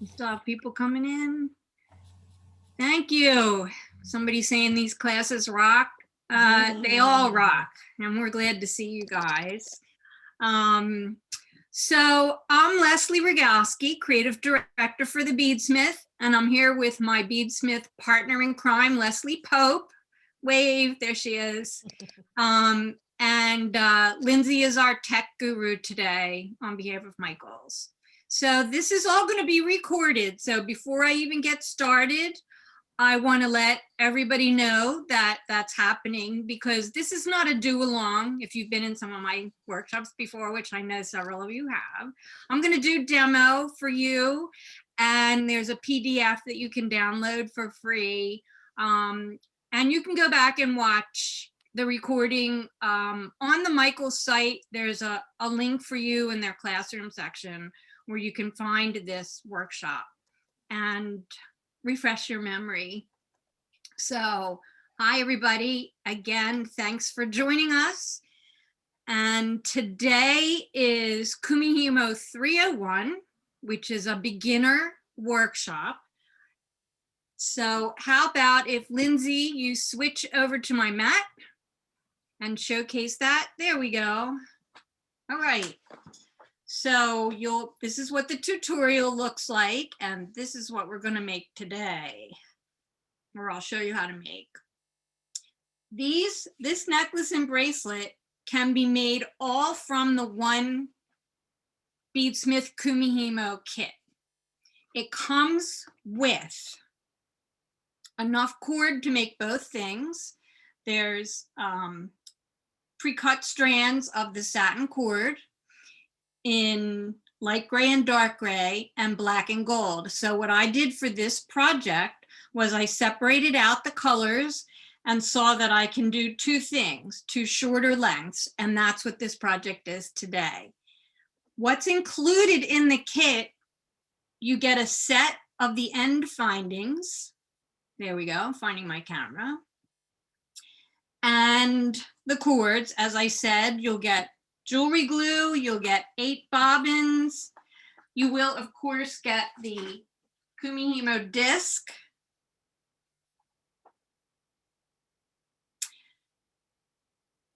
We still have people coming in. Thank you. Somebody saying these classes rock. They all rock, and we're glad to see you guys. So I'm Leslie Rogalski, Creative Director for the Beadsmith, and I'm here with my Beadsmith partner in crime, Leslie Pope. Wave, there she is. And Lindsay is our tech guru today on behalf of Michaels. So this is all going to be recorded. So before I even get started, I want to let everybody know that that's happening because this is not a do-along. If you've been in some of my workshops before, which I know several of you have, I'm going to do demo for you. And there's a PDF that you can download for free. And you can go back and watch the recording on the Michaels site. There's a link for you in their classroom section where you can find this workshop and refresh your memory. So, hi everybody. Again, thanks for joining us. And today is Kumihimo 301, which is a beginner workshop. So how about if Lindsay, you switch over to my mat and showcase that? There we go. All right. So this is what the tutorial looks like, and this is what we're going to make today, or I'll show you how to make. This necklace and bracelet can be made all from the one Beadsmith Kumihimo kit. It comes with enough cord to make both things. There's pre-cut strands of the satin cord in light gray and dark gray and black and gold. So what I did for this project was I separated out the colors and saw that I can do two things, two shorter lengths, and that's what this project is today. What's included in the kit, you get a set of the end findings. There we go, finding my camera. And the cords, as I said, you'll get jewelry glue, you'll get 8 bobbins. You will, of course, get the Kumihimo disc.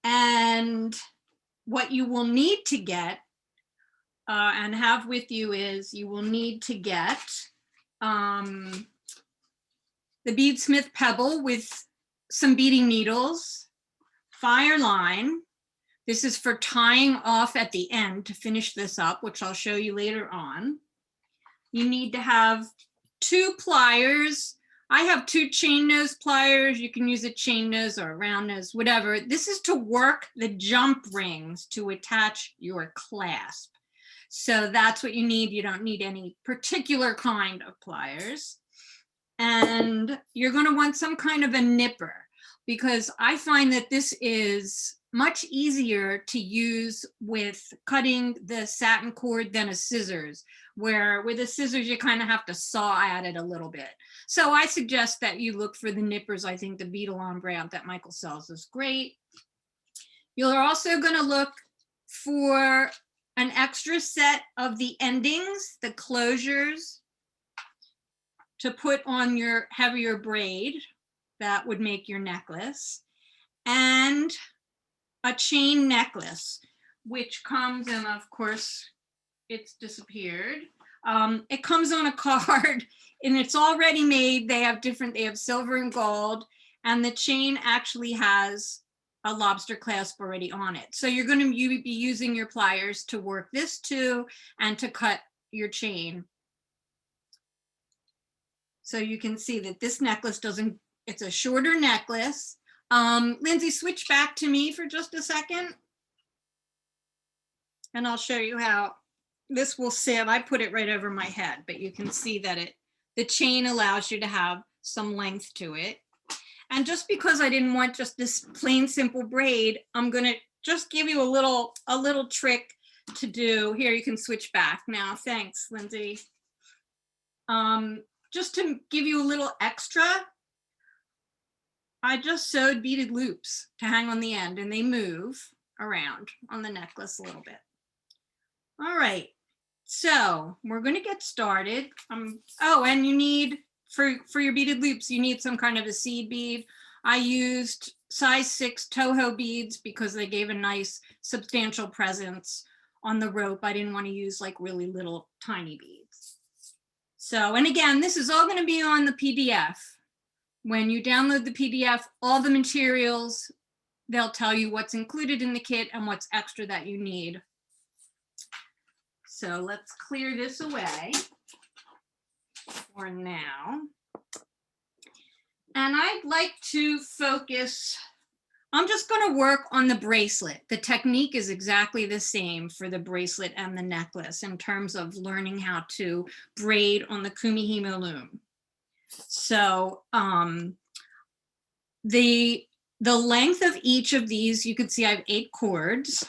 And what you will need to get and have with you is you will need to get the Beadsmith pebble with some beading needles, fire line. This is for tying off at the end to finish this up, which I'll show you later on. You need to have 2 pliers. I have 2 chain nose pliers. You can use a chain nose or a round nose, whatever. This is to work the jump rings to attach your clasp. So that's what you need. You don't need any particular kind of pliers. And you're going to want some kind of a nipper, because I find that this is much easier to use with cutting the satin cord than a scissors, where with a scissors you kind of have to saw at it a little bit. So I suggest that you look for the nippers. I think the Beadalon brand that Michael sells is great. You're also going to look for an extra set of the endings, the closures, to put on your heavier braid that would make your necklace, and a chain necklace, which comes in, of course, it's disappeared. It comes on a card and it's already made. They have silver and gold, and the chain actually has a lobster clasp already on it. So you're going to be using your pliers to work this too and to cut your chain. So you can see that this necklace it's a shorter necklace. Lindsay, switch back to me for just a second. And I'll show you how this will sit. I put it right over my head, but you can see that the chain allows you to have some length to it. And just because I didn't want just this plain simple braid, I'm gonna just give you a little trick to do. Here, you can switch back now. Thanks, Lindsay. Just to give you a little extra, I just sewed beaded loops to hang on the end, and they move around on the necklace a little bit. All right, So we're going to get started. Oh, and you need, for your beaded loops, you need some kind of a seed bead. I used size 6 Toho beads because they gave a nice substantial presence on the rope. I didn't want to use like really little tiny beads. So, and again, this is all going to be on the PDF. When you download the PDF, all the materials, they'll tell you what's included in the kit and what's extra that you need. So let's clear this away for now. And I'd like to focus, I'm just going to work on the bracelet. The technique is exactly the same for the bracelet and the necklace in terms of learning how to braid on the Kumihimo loom. So the length of each of these, you can see I have 8 cords.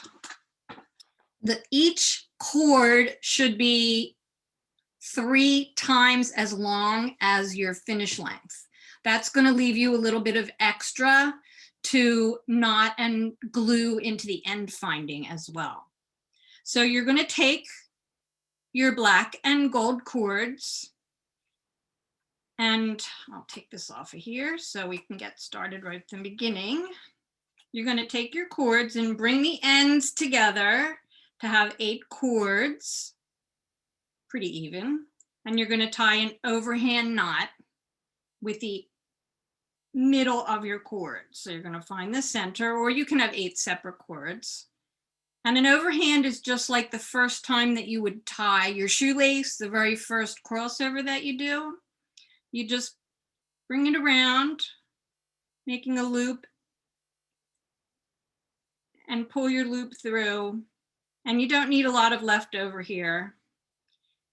Each cord should be 3 times as long as your finish length. That's going to leave you a little bit of extra to knot and glue into the end finding as well. So you're going to take your black and gold cords, and I'll take this off of here so we can get started right from the beginning. You're going to take your cords and bring the ends together to have 8 cords, pretty even. And you're going to tie an overhand knot with the middle of your cord. So you're going to find the center, or you can have 8 separate cords. And an overhand is just like the first time that you would tie your shoelace, the very first crossover that you do. You just bring it around, making a loop, and pull your loop through. And you don't need a lot of leftover here.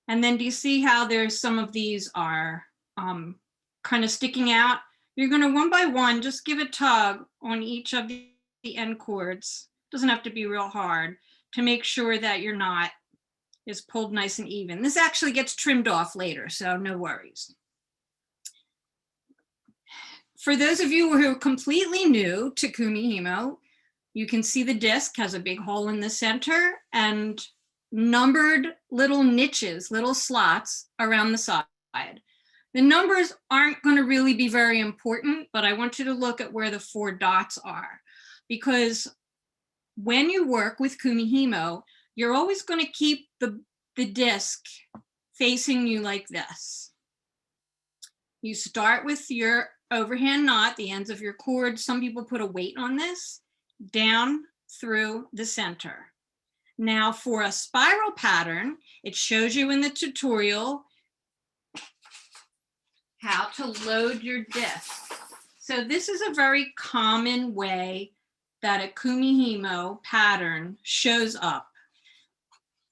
And then do you see how there's some of these are kind of sticking out? You're going to one by one just give a tug on each of the end cords. Doesn't have to be real hard, to make sure that your knot is pulled nice and even. This actually gets trimmed off later, so no worries. For those of you who are completely new to Kumihimo, you can see the disc has a big hole in the center and numbered little niches, little slots around the side. The numbers aren't going to really be very important, but I want you to look at where the 4 dots are, because when you work with Kumihimo, you're always going to keep the disc facing you like this. You start with your overhand knot, the ends of your cord. Some people put a weight on this, down through the center. Now for a spiral pattern, it shows you in the tutorial how to load your disc. So this is a very common way that a Kumihimo pattern shows up.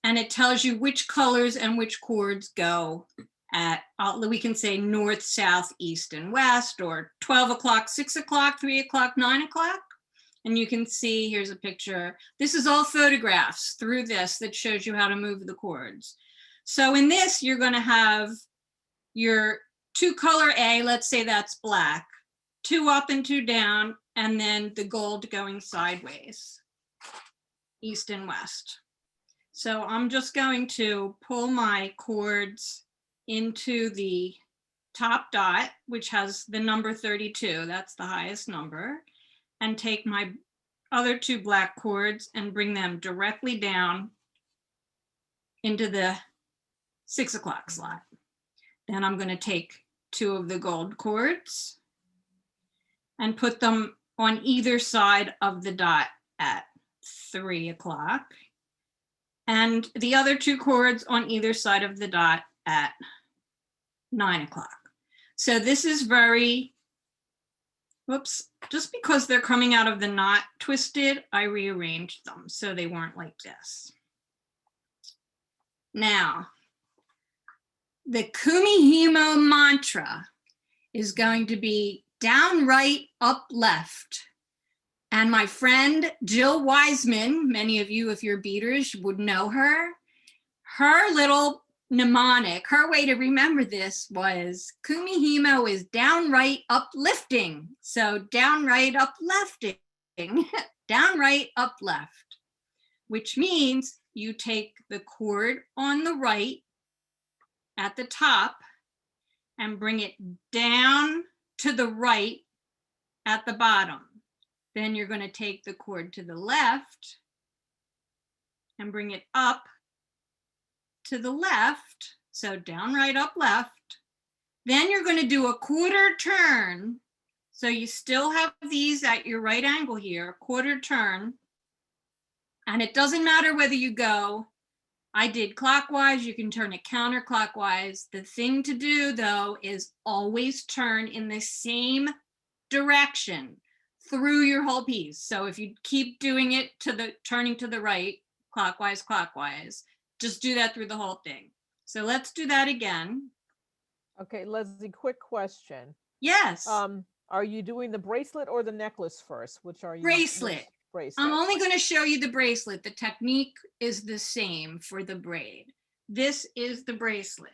And it tells you which colors and which cords go at, we can say north, south, east, and west, or 12 o'clock, 6 o'clock, 3 o'clock, 9 o'clock. And you can see, here's a picture. This is all photographs through this that shows you how to move the cords. So in this, you're going to have your 2 color A, let's say that's black, 2 up and 2 down, and then the gold going sideways, east and west. So I'm just going to pull my cords into the top dot, which has the number 32, that's the highest number, and take my other 2 black cords and bring them directly down into the 6 o'clock slot. Then I'm going to take 2 of the gold cords and put them on either side of the dot at 3 o'clock, and the other 2 cords on either side of the dot at 9 o'clock. So this is very, whoops, just because they're coming out of the knot twisted, I rearranged them so they weren't like this. Now, the Kumihimo mantra is going to be down, right, up, left. And my friend Jill Wiseman, many of you, if you're beaters, would know her. Her little mnemonic, her way to remember this was Kumihimo is down, right, uplifting. So down, right, uplifting, down, right, up, left, which means you take the cord on the right at the top and bring it down to the right at the bottom. Then you're going to take the cord to the left and bring it up to the left. So down, right, up, left. Then you're going to do a quarter turn. So you still have these at your right angle here, quarter turn. And it doesn't matter whether you go, I did clockwise, you can turn it counterclockwise. The thing to do though is always turn in the same direction through your whole piece. So if you keep doing it to the turning to the right, clockwise, clockwise, just do that through the whole thing. So let's do that again. Okay, Leslie, quick question. Yes. Are you doing the bracelet or the necklace first? Which are you? Bracelet. Bracelet. I'm only going to show you the bracelet. The technique is the same for the braid. This is the bracelet.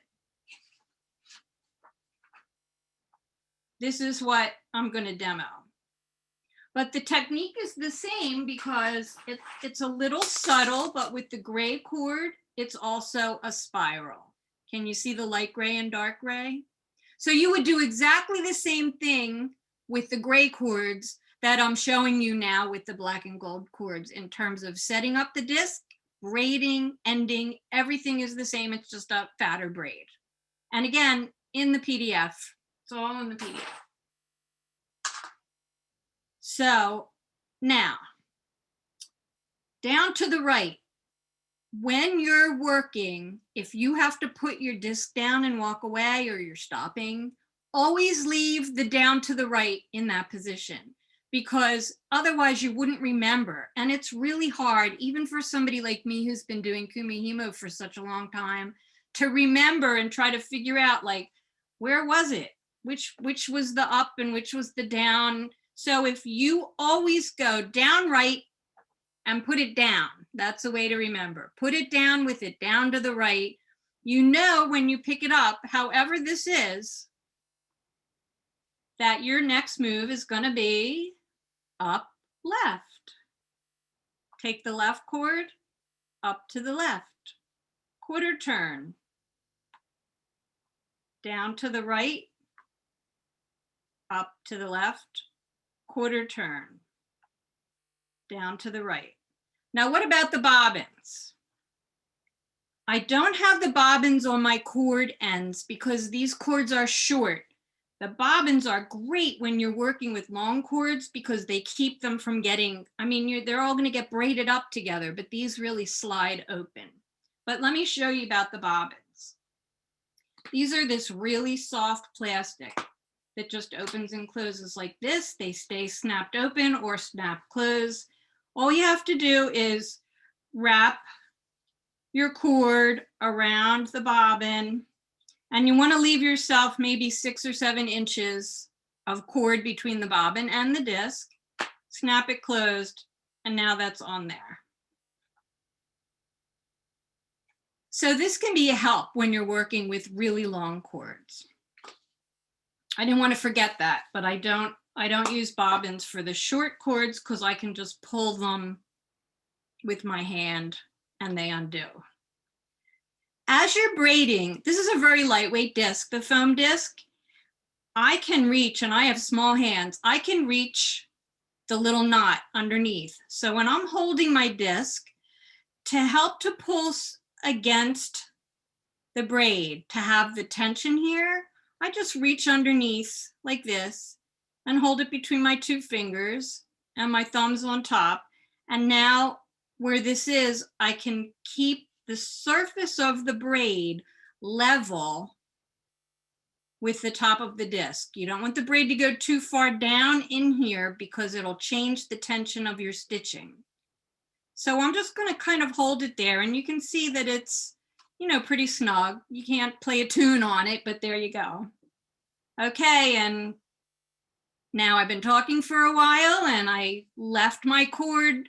This is what I'm going to demo. But the technique is the same because it's a little subtle, but with the gray cord, it's also a spiral. Can you see the light gray and dark gray? So you would do exactly the same thing with the gray cords that I'm showing you now with the black and gold cords in terms of setting up the disc, braiding, ending, everything is the same. It's just a fatter braid. And again, in the PDF, it's all in the PDF. So now, down to the right, when you're working, if you have to put your disc down and walk away or you're stopping, always leave the down to the right in that position because otherwise you wouldn't remember. And it's really hard, even for somebody like me who's been doing Kumihimo for such a long time, to remember and try to figure out like, where was it? Which was the up and which was the down? So if you always go down right and put it down, that's a way to remember. Put it down with it down to the right. You know when you pick it up, however this is, that your next move is going to be up, left. Take the left cord, up to the left. Quarter turn. Down to the right, up to the left. Quarter turn. Down to the right. Now, what about the bobbins? I don't have the bobbins on my cord ends because these cords are short. The bobbins are great when you're working with long cords because they keep them from getting, I mean, they're all going to get braided up together, but these really slide open. But let me show you about the bobbins. These are this really soft plastic that just opens and closes like this. They stay snapped open or snap closed. All you have to do is wrap your cord around the bobbin, and you want to leave yourself maybe 6 or 7 inches of cord between the bobbin and the disc. Snap it closed, and now that's on there. So this can be a help when you're working with really long cords. I didn't want to forget that, but I don't use bobbins for the short cords because I can just pull them with my hand and they undo. As you're braiding, this is a very lightweight disc, the foam disc. I can reach, and I have small hands, I can reach the little knot underneath. So when I'm holding my disc, to help to pull against the braid, to have the tension here, I just reach underneath like this and hold it between my 2 fingers and my thumbs on top. And now where this is, I can keep the surface of the braid level with the top of the disc. You don't want the braid to go too far down in here because it'll change the tension of your stitching. So I'm just going to kind of hold it there, and you can see that it's, you know, pretty snug. You can't play a tune on it, but there you go. Okay, and now I've been talking for a while and I left my cord,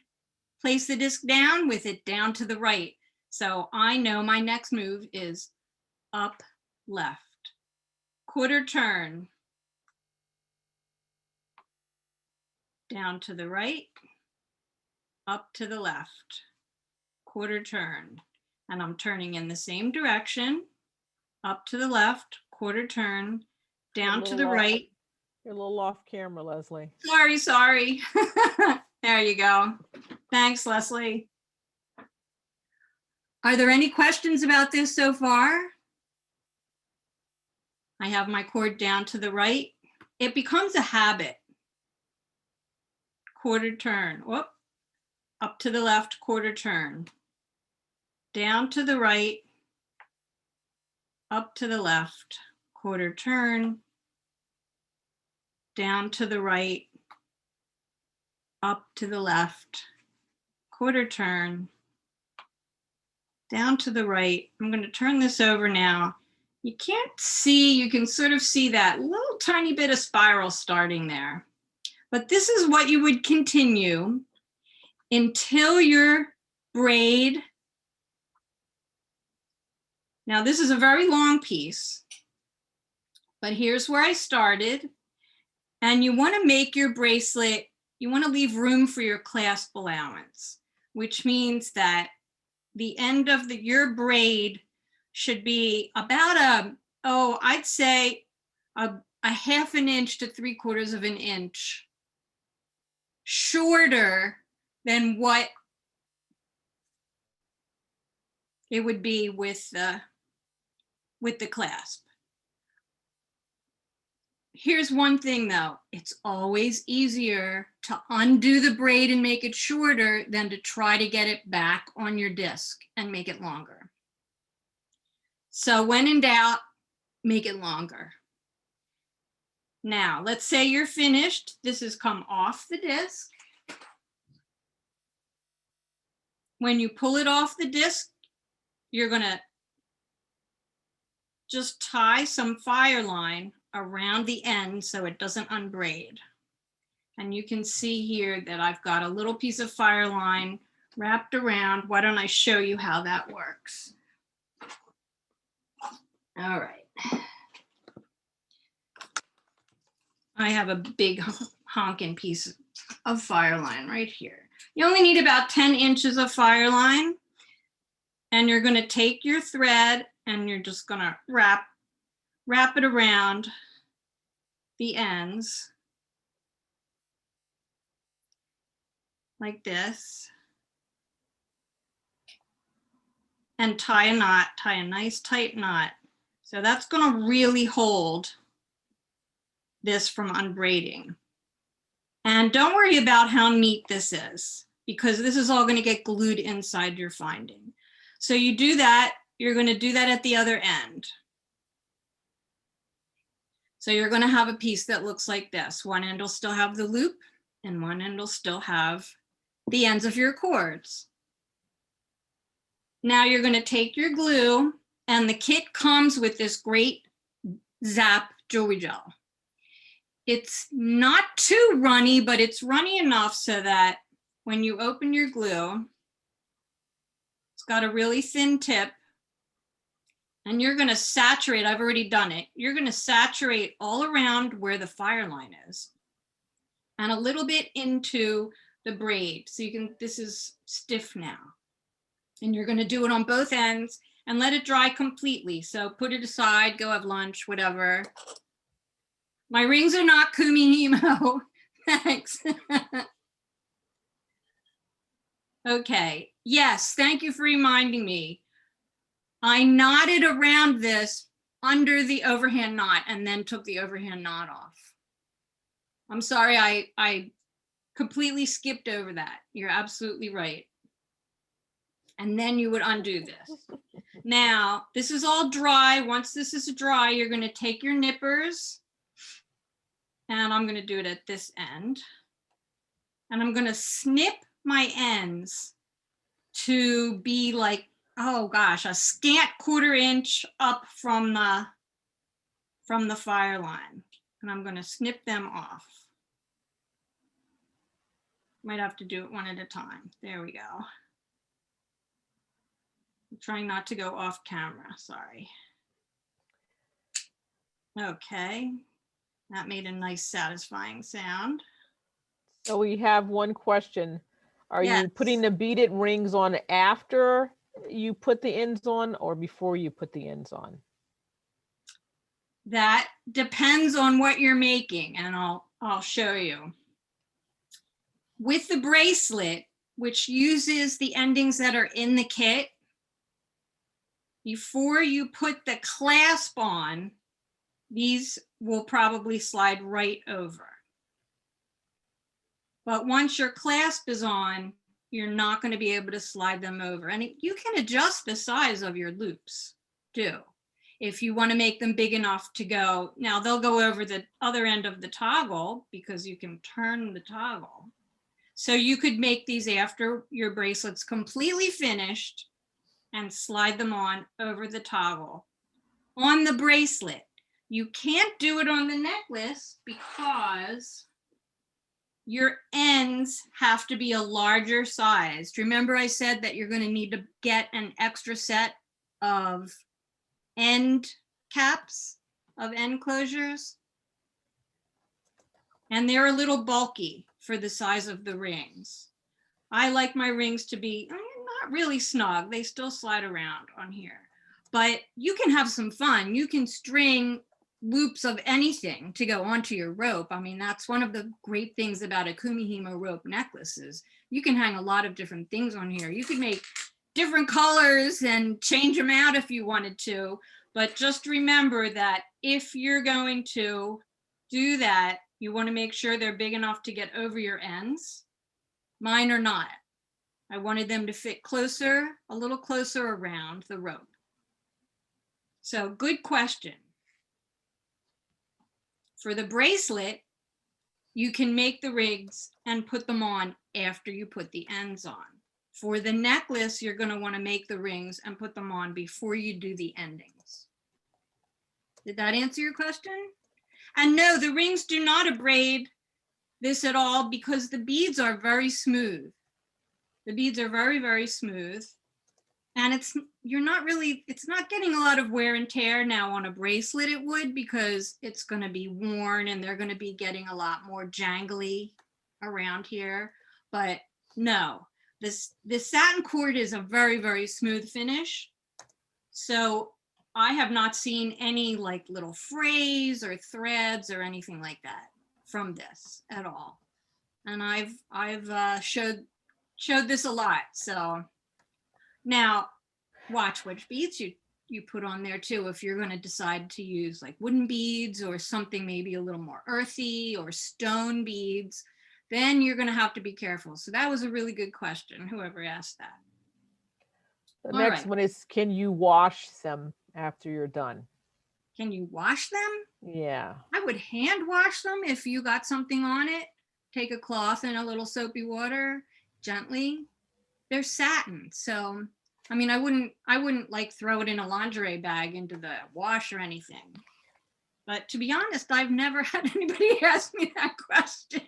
place the disc down with it down to the right. So I know my next move is up, left. Quarter turn. Down to the right, up to the left. quarter turn. And I'm turning in the same direction, up to the left, quarter turn, down to the right. You're a little off camera, Leslie. Sorry. There you go. Thanks, Leslie. Are there any questions about this so far? I have my cord down to the right. It becomes a habit. Quarter turn, whoop, up to the left, quarter turn, down to the right, up to the left, quarter turn, down to the right, up to the left, quarter turn, down to the right. I'm going to turn this over now. You can't see, you can sort of see that little tiny bit of spiral starting there. But this is what you would continue until your braid. Now this is a very long piece, but here's where I started. And you want to make your bracelet, you want to leave room for your clasp allowance, which means that the end of your braid should be about I'd say a 1/2 inch to 3/4 of an inch shorter than what it would be with the clasp. Here's one thing though, it's always easier to undo the braid and make it shorter than to try to get it back on your disc and make it longer. So when in doubt, make it longer. Now, let's say you're finished. This has come off the disc. When you pull it off the disc, you're gonna just tie some fire line around the end so it doesn't unbraid. And you can see here that I've got a little piece of fire line wrapped around. Why don't I show you how that works? All right. I have a big honking piece of fire line right here. You only need about 10 inches of fire line, and you're going to take your thread and you're just going to wrap it around the ends like this, and tie a knot, tie a nice tight knot. So that's going to really hold this from unbraiding. And don't worry about how neat this is, because this is all going to get glued inside your finding. So you do that, you're going to do that at the other end. So you're going to have a piece that looks like this. One end will still have the loop and one end will still have the ends of your cords. Now you're going to take your glue, and the kit comes with this great Zap jewelry gel. It's not too runny, but it's runny enough so that when you open your glue, it's got a really thin tip, and you're going to saturate. I've already done it. You're going to saturate all around where the fire line is and a little bit into the braid. So you can, this is stiff now, and you're going to do it on both ends and let it dry completely. So put it aside, go have lunch, whatever. My rings are not Kumihimo. Thanks. Okay. Yes, thank you for reminding me. I knotted around this under the overhand knot and then took the overhand knot off. I'm sorry, I completely skipped over that. You're absolutely right. And then you would undo this. Now, this is all dry. Once this is dry, you're going to take your nippers, and I'm going to do it at this end. And I'm going to snip my ends to be like, oh gosh, a scant 1/4 inch up from the fire line. And I'm going to snip them off. Might have to do it one at a time. There we go. I'm trying not to go off camera, sorry. Okay, that made a nice satisfying sound. So we have one question. Are you putting Yes. the beaded rings on after you put the ends on or before you put the ends on? That depends on what you're making, and I'll show you. With the bracelet, which uses the endings that are in the kit, before you put the clasp on, these will probably slide right over. But once your clasp is on, you're not going to be able to slide them over. And you can adjust the size of your loops too. If you want to make them big enough to go, now they'll go over the other end of the toggle because you can turn the toggle. So you could make these after your bracelet's completely finished and slide them on over the toggle. On the bracelet, you can't do it on the necklace because your ends have to be a larger size. Remember I said that you're going to need to get an extra set of end caps, of end closures. And they're a little bulky for the size of the rings. I like my rings to be not really snug. They still slide around on here. But you can have some fun. You can string loops of anything to go onto your rope. I mean, that's one of the great things about a Kumihimo rope necklaces. You can hang a lot of different things on here. You could make different colors and change them out if you wanted to. But just remember that if you're going to do that, you want to make sure they're big enough to get over your ends. Mine are not. I wanted them to fit closer, a little closer around the rope. So good question. For the bracelet, you can make the rings and put them on after you put the ends on. For the necklace, you're going to want to make the rings and put them on before you do the endings. Did that answer your question? And no, the rings do not abrade this at all because the beads are very smooth. The beads are very, very smooth. And it's not getting a lot of wear and tear. Now on a bracelet it would, because it's going to be worn and they're going to be getting a lot more jangly around here. But no, this satin cord is a very, very smooth finish. So I have not seen any like little frays or threads or anything like that from this at all. And I've showed this a lot. So now watch which beads you put on there too. If you're going to decide to use like wooden beads or something maybe a little more earthy, or stone beads, then you're going to have to be careful. So that was a really good question, whoever asked that. The All next right. one is, can you wash them after you're done? Can you wash them? Yeah. I would hand wash them if you got something on it. Take a cloth and a little soapy water, gently. They're satin, so I mean, I wouldn't like throw it in a lingerie bag into the wash or anything. But to be honest, I've never had anybody ask me that question.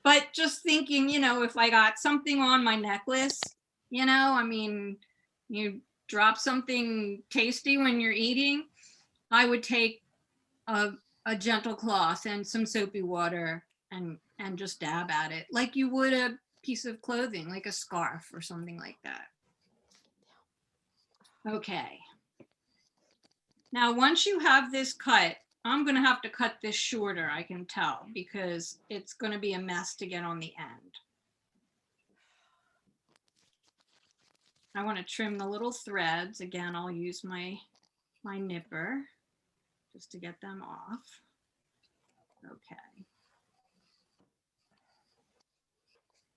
But just thinking, if I got something on my necklace, I mean, you drop something tasty when you're eating, I would take a gentle cloth and some soapy water and just dab at it like you would a piece of clothing, like a scarf or something like that. Okay. Now, once you have this cut, I'm going to have to cut this shorter, I can tell, because it's going to be a mess to get on the end. I want to trim the little threads. Again, I'll use my nipper just to get them off. Okay.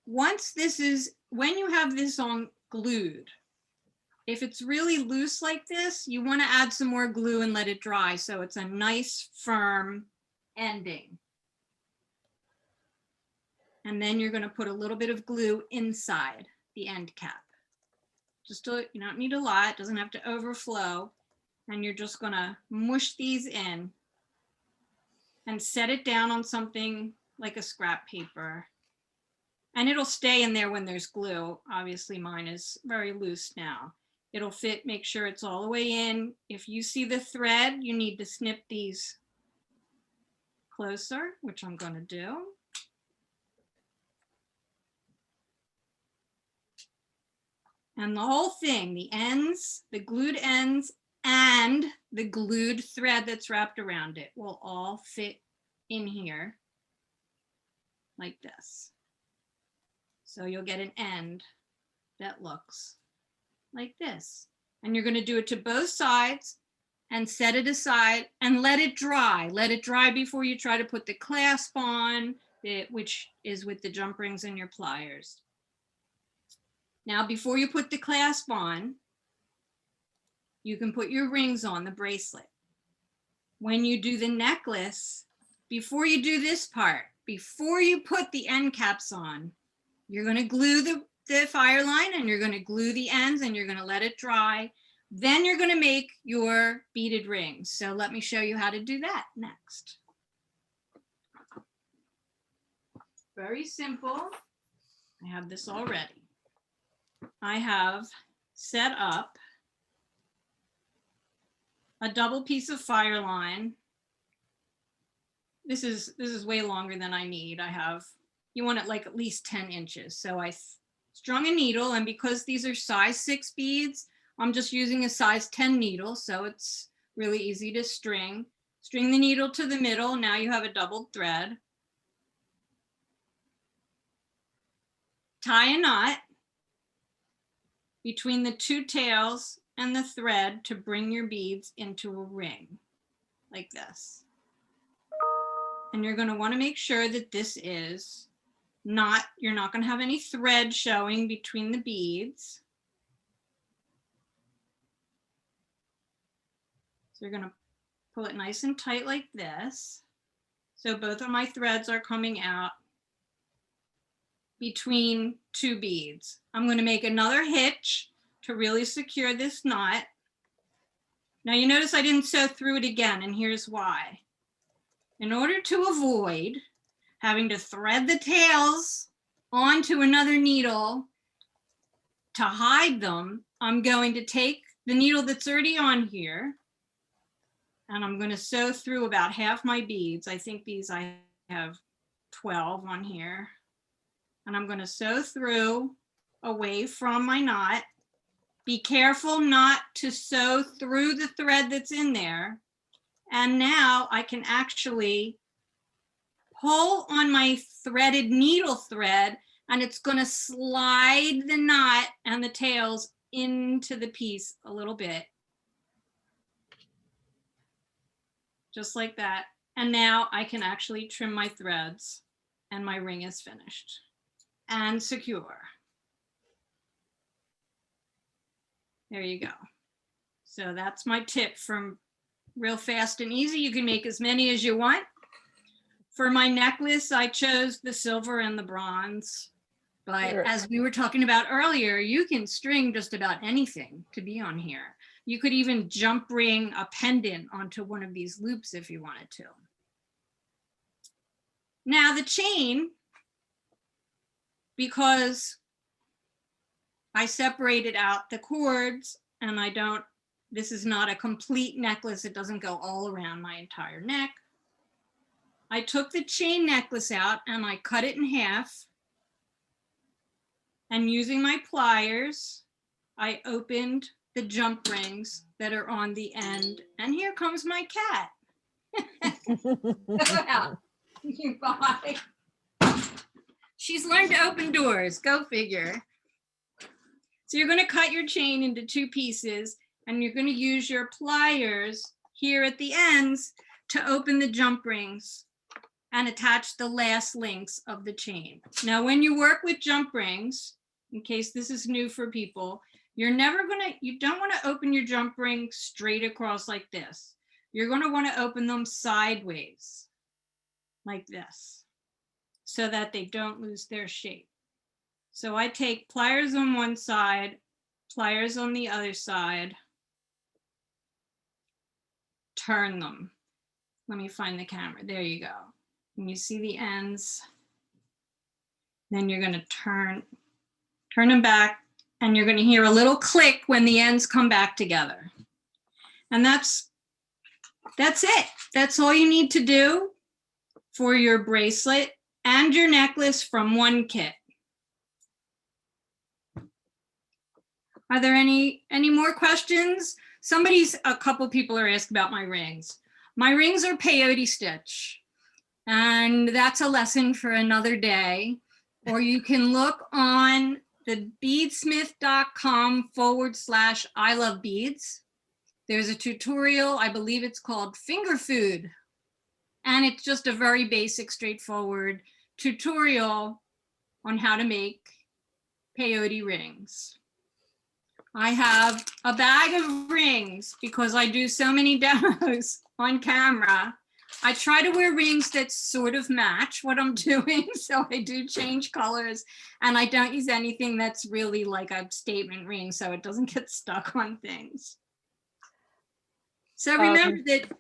When you have this on glued, if it's really loose like this, you want to add some more glue and let it dry so it's a nice firm ending. And then you're going to put a little bit of glue inside the end cap. You don't need a lot, it doesn't have to overflow. And you're just going to mush these in and set it down on something like a scrap paper. And it'll stay in there when there's glue. Obviously mine is very loose now. It'll fit, make sure it's all the way in. If you see the thread, you need to snip these closer, which I'm going to do. And the whole thing, the ends, the glued ends, and the glued thread that's wrapped around it will all fit in here like this. So you'll get an end that looks like this. And you're going to do it to both sides and set it aside and let it dry. Let it dry before you try to put the clasp on, which is with the jump rings and your pliers. Now, before you put the clasp on, you can put your rings on the bracelet. When you do the necklace, before you do this part, before you put the end caps on, you're going to glue the fire line and you're going to glue the ends and you're going to let it dry. Then you're going to make your beaded rings. So let me show you how to do that next. Very simple. I have this already. I have set up a double piece of fire line. This is way longer than I need. You want it like at least 10 inches. So I strung a needle, and because these are size 6 beads, I'm just using a size 10 needle. So it's really easy to string. String the needle to the middle. Now you have a doubled thread. Tie a knot between the 2 tails and the thread to bring your beads into a ring like this. And you're going to want to make sure that this is you're not going to have any thread showing between the beads. So you're going to pull it nice and tight like this. So both of my threads are coming out between 2 beads. I'm going to make another hitch to really secure this knot. Now you notice I didn't sew through it again, and here's why. In order to avoid having to thread the tails onto another needle to hide them, I'm going to take the needle that's already on here and I'm going to sew through about half my beads. I think I have 12 on here. And I'm going to sew through away from my knot. Be careful not to sew through the thread that's in there. And now I can actually pull on my threaded needle thread, and it's going to slide the knot and the tails into the piece a little bit. Just like that. And now I can actually trim my threads and my ring is finished and secure. There you go. So that's my tip from Real Fast and Easy. You can make as many as you want. For my necklace, I chose the silver and the bronze. But Sure. as we were talking about earlier, you can string just about anything to be on here. You could even jump ring a pendant onto one of these loops if you wanted to. Now the chain, because I separated out the cords and this is not a complete necklace. It doesn't go all around my entire neck. I took the chain necklace out and I cut it in half. And using my pliers, I opened the jump rings that are on the end. And here comes my cat. Bye. She's learned to open doors. Go figure. So you're going to cut your chain into 2 pieces, and you're going to use your pliers here at the ends to open the jump rings and attach the last links of the chain. Now, when you work with jump rings, in case this is new for people, you don't want to open your jump ring straight across like this. You're going to want to open them sideways like this so that they don't lose their shape. So I take pliers on one side, pliers on the other side, turn them. Let me find the camera. There you go. And you see the ends. Then you're going to turn them back, and you're going to hear a little click when the ends come back together. And that's it. That's all you need to do for your bracelet and your necklace from one kit. Are there any more questions? A couple people are asking about my rings. My rings are peyote stitch, and that's a lesson for another day. Or you can look on the beadsmith.com/I love beads. There's a tutorial, I believe it's called Finger Food. And it's just a very basic, straightforward tutorial on how to make peyote rings. I have a bag of rings because I do so many demos on camera. I try to wear rings that sort of match what I'm doing. So I do change colors, and I don't use anything that's really like a statement ring so it doesn't get stuck on things. So remember that,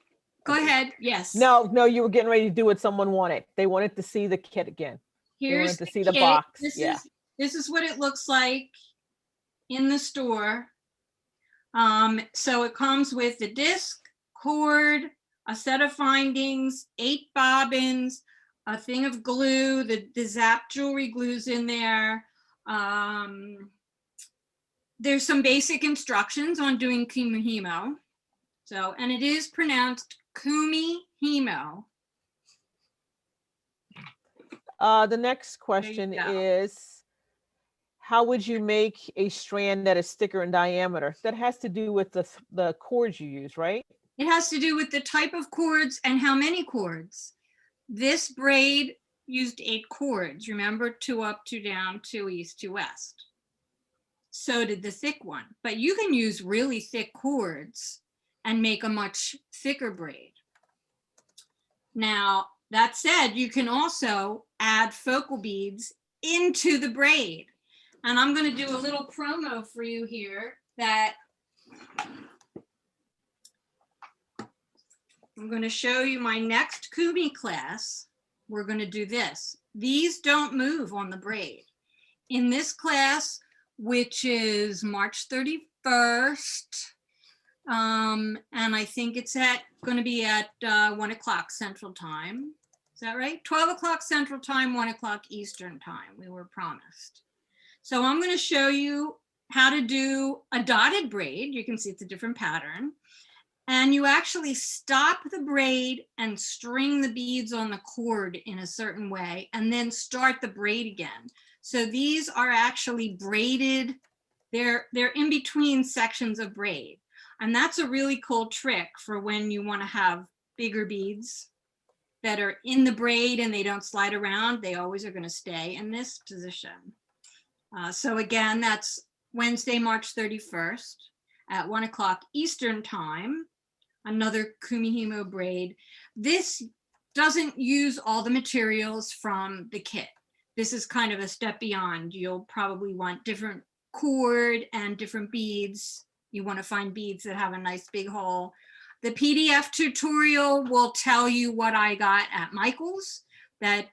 go ahead, yes. No, you were getting ready to do what someone wanted. They wanted to see the kit again. They wanted to see the kit. box. This is what it looks like in the store. So it comes with the disc, cord, a set of findings, 8 bobbins, a thing of glue, the Zap jewelry glue's in there. There's some basic instructions on doing kumihimo. So, and it is pronounced kumihimo. The next question is, how would you make a strand that is thicker in diameter? That has to do with the cords you use, right? It has to do with the type of cords and how many cords. This braid used 8 cords. Remember, 2 up, 2 down, 2 east, 2 west. So did the thick one. But you can use really thick cords and make a much thicker braid. Now, that said, you can also add focal beads into the braid. And I'm going to do a little promo for you here that I'm going to show you my next Kumi class. We're going to do this. These don't move on the braid. In this class, which is March 31st, and I think it's going to be at 1 o'clock Central Time. Is that right? 12 o'clock Central Time, 1 o'clock Eastern Time, we were promised. So I'm going to show you how to do a dotted braid. You can see it's a different pattern. And you actually stop the braid and string the beads on the cord in a certain way, and then start the braid again. So these are actually braided. They're in between sections of braid. And that's a really cool trick for when you want to have bigger beads that are in the braid and they don't slide around. They always are going to stay in this position. So again, that's Wednesday, March 31st at 1 o'clock Eastern Time, another Kumihimo braid. This doesn't use all the materials from the kit. This is kind of a step beyond. You'll probably want different cord and different beads. You want to find beads that have a nice big hole. The PDF tutorial will tell you what I got at Michael's, that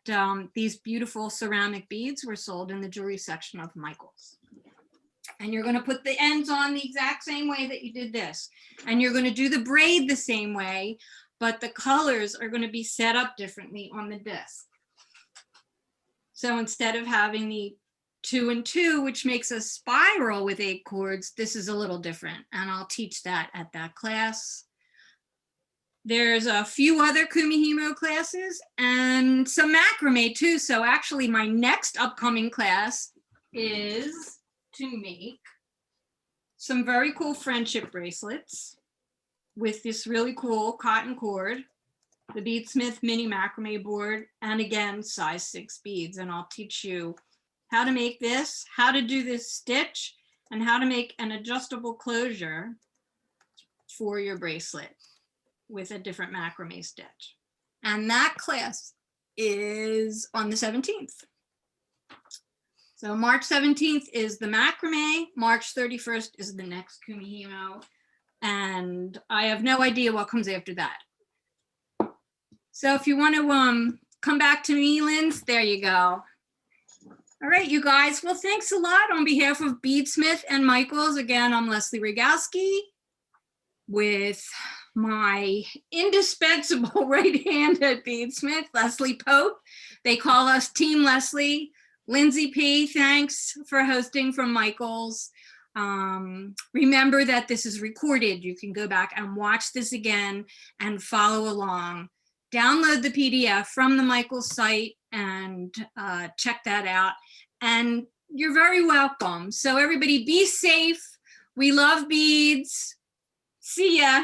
these beautiful ceramic beads were sold in the jewelry section of Michael's. And you're going to put the ends on the exact same way that you did this. And you're going to do the braid the same way, but the colors are going to be set up differently on the disc. So instead of having the 2 and 2, which makes a spiral with 8 cords, this is a little different. And I'll teach that at that class. There's a few other Kumihimo classes and some macrame too. So actually my next upcoming class is to make some very cool friendship bracelets with this really cool cotton cord, the Beadsmith mini macrame board, and again, size 6 beads. And I'll teach you how to make this, how to do this stitch, and how to make an adjustable closure for your bracelet with a different macrame stitch. And that class is on the 17th. So March 17th is the macrame, March 31st is the next Kumihimo, and I have no idea what comes after that. So if you want to come back to me, Linz, there you go. All right, you guys. Well, thanks a lot on behalf of Beadsmith and Michaels. Again, I'm Leslie Rogowski with my indispensable right hand at Beadsmith, Leslie Pope. They call us Team Leslie. Lindsay P., thanks for hosting from Michaels. Remember that this is recorded. You can go back and watch this again and follow along. Download the PDF from the Michaels site and check that out. And you're very welcome. So everybody be safe. We love beads. See ya.